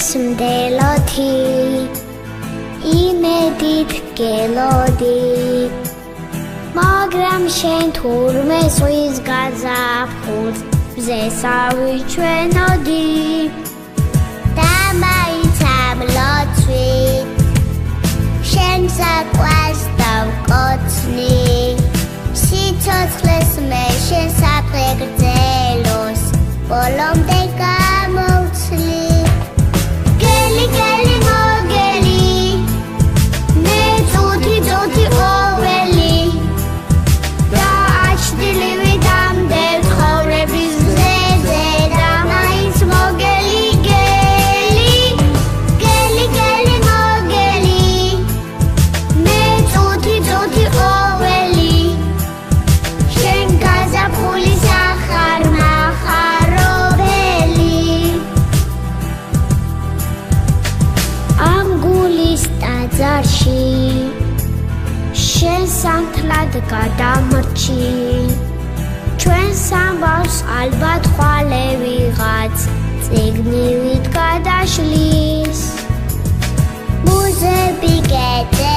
დღეს მდელოთი იმედით გელოდი მაგრამ შენ თურმე ზღვის გაზაფხულს მზესავი ჩვენოდი და მაინც ამ ლოცვით შენ საკვას დავკოცნი სიცოცხლეს მე შენ საფრე გრძელოს ბოლომდე გამოვცლი გელი გელი მოგელი მე წუთი წუთი ყოველი და აჩდილი ვიდამდე ცხოვრების გზაზე და მაინც მოგელი გელი გელი გელი მოგელი მე წუთი წუთი ყოველი შენ გაზაფხულის ტაძარში შენ სამთლად გადამრჩი ჩვენს ამბავს ალბათ ხვალე ვიღაც წიგნივით გადაშლის მუზები გეძე